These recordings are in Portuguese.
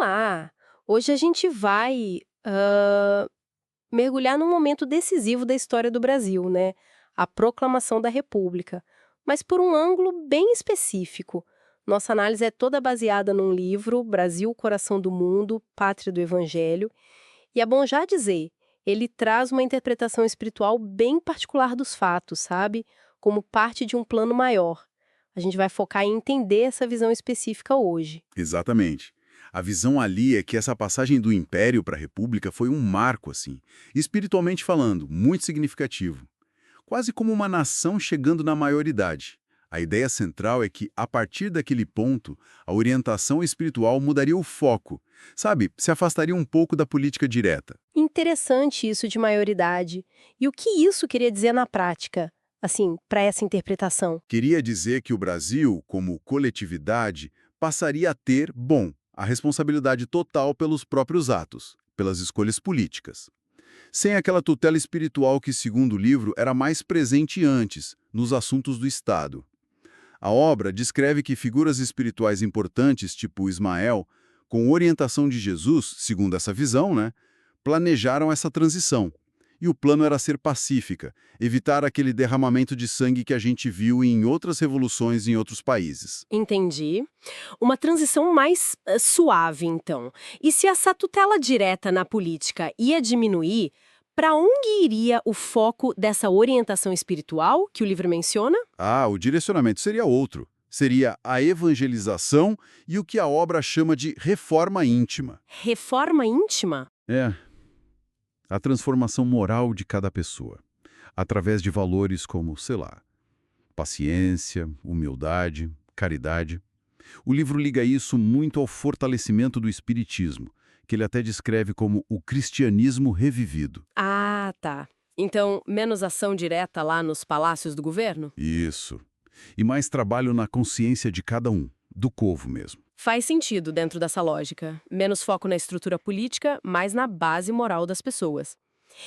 lá! Hoje a gente vai mergulhar num momento decisivo da história do Brasil, né? A proclamação da República, mas por um ângulo bem específico. Nossa análise é toda baseada num livro, Brasil, Coração do Mundo, Pátria do Evangelho, e é bom já dizer, ele traz uma interpretação espiritual bem particular dos fatos, sabe? Como parte de um plano maior. A gente vai focar em entender essa visão específica hoje. Exatamente. A visão ali é que essa passagem do Império para a República foi um marco, assim, espiritualmente falando, muito significativo. Quase como uma nação chegando na maioridade. A ideia central é que, a partir daquele ponto, a orientação espiritual mudaria o foco. Sabe, se afastaria um pouco da política direta. Interessante isso de maioridade. E o que isso queria dizer na prática? Assim, para essa interpretação. Queria dizer que o Brasil, como coletividade, passaria a ter, bom, a responsabilidade total pelos próprios atos, pelas escolhas políticas. Sem aquela tutela espiritual que, segundo o livro, era mais presente antes, nos assuntos do Estado. A obra descreve que figuras espirituais importantes, tipo Ismael, com orientação de Jesus, segundo essa visão, né, planejaram essa transição. E o plano era ser pacífica, evitar aquele derramamento de sangue que a gente viu em outras revoluções em outros países. Entendi. Uma transição mais suave, então. E se essa tutela direta na política ia diminuir, para onde iria o foco dessa orientação espiritual que o livro menciona? Ah, o direcionamento seria outro. Seria a evangelização e o que a obra chama de reforma íntima. Reforma íntima? É, a transformação moral de cada pessoa, através de valores como, sei lá, paciência, humildade, caridade. O livro liga isso muito ao fortalecimento do espiritismo, que ele até descreve como o cristianismo revivido. Ah, tá. Então, menos ação direta lá nos palácios do governo? Isso. E mais trabalho na consciência de cada um, do povo mesmo. Faz sentido dentro dessa lógica. Menos foco na estrutura política, mais na base moral das pessoas.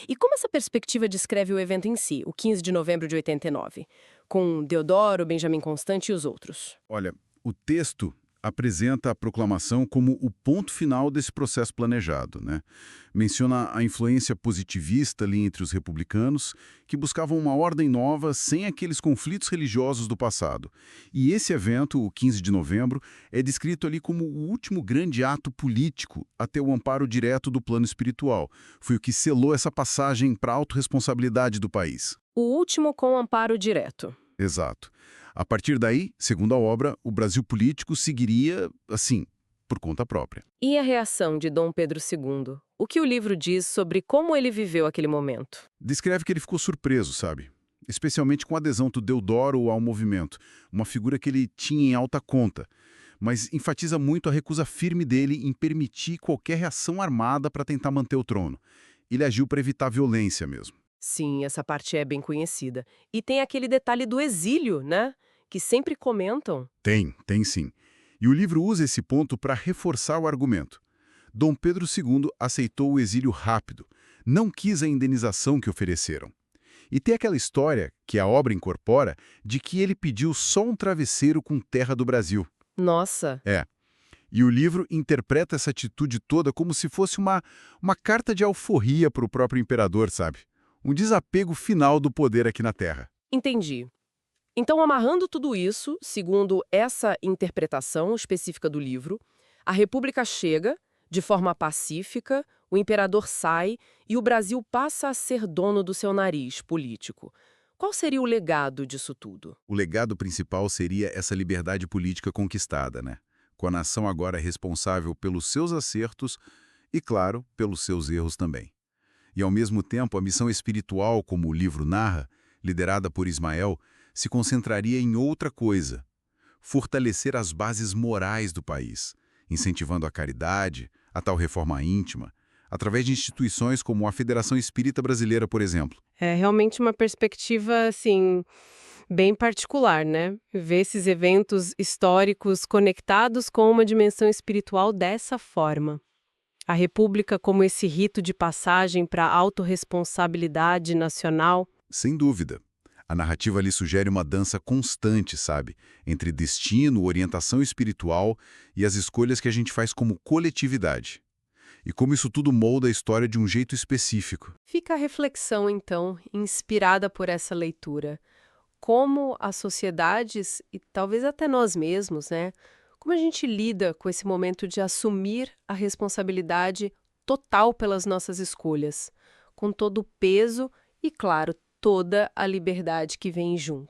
E como essa perspectiva descreve o evento em si, o 15 de novembro de 89, com Deodoro, Benjamin Constant e os outros? Olha, o texto apresenta a proclamação como o ponto final desse processo planejado, né? Menciona a influência positivista ali entre os republicanos, que buscavam uma ordem nova sem aqueles conflitos religiosos do passado. E esse evento, o 15 de novembro, é descrito ali como o último grande ato político a ter o amparo direto do plano espiritual. Foi o que selou essa passagem para a autorresponsabilidade do país. O último com amparo direto. Exato. A partir daí, segundo a obra, o Brasil político seguiria, assim, por conta própria. E a reação de Dom Pedro II? O que o livro diz sobre como ele viveu aquele momento? Descreve que ele ficou surpreso, sabe? Especialmente com a adesão do Deodoro ao movimento, uma figura que ele tinha em alta conta, mas enfatiza muito a recusa firme dele em permitir qualquer reação armada para tentar manter o trono. Ele agiu para evitar violência mesmo. Sim, essa parte é bem conhecida. E tem aquele detalhe do exílio, né? Que sempre comentam. Tem sim. E o livro usa esse ponto para reforçar o argumento. Dom Pedro II aceitou o exílio rápido, não quis a indenização que ofereceram. E tem aquela história, que a obra incorpora, de que ele pediu só um travesseiro com terra do Brasil. Nossa! É. E o livro interpreta essa atitude toda como se fosse uma carta de alforria para o próprio imperador, sabe? Um desapego final do poder aqui na Terra. Entendi. Então, amarrando tudo isso, segundo essa interpretação específica do livro, a República chega, de forma pacífica, o imperador sai e o Brasil passa a ser dono do seu nariz político. Qual seria o legado disso tudo? O legado principal seria essa liberdade política conquistada, né? Com a nação agora responsável pelos seus acertos e, claro, pelos seus erros também. E, ao mesmo tempo, a missão espiritual, como o livro narra, liderada por Ismael, se concentraria em outra coisa: fortalecer as bases morais do país, incentivando a caridade, a tal reforma íntima, através de instituições como a Federação Espírita Brasileira, por exemplo. É realmente uma perspectiva, assim, bem particular, né? Ver esses eventos históricos conectados com uma dimensão espiritual dessa forma. A República como esse rito de passagem para a autorresponsabilidade nacional. Sem dúvida. A narrativa ali sugere uma dança constante, sabe? Entre destino, orientação espiritual e as escolhas que a gente faz como coletividade. E como isso tudo molda a história de um jeito específico. Fica a reflexão, então, inspirada por essa leitura. Como as sociedades, e talvez até nós mesmos, né? Como a gente lida com esse momento de assumir a responsabilidade total pelas nossas escolhas, com todo o peso e, claro, toda a liberdade que vem junto.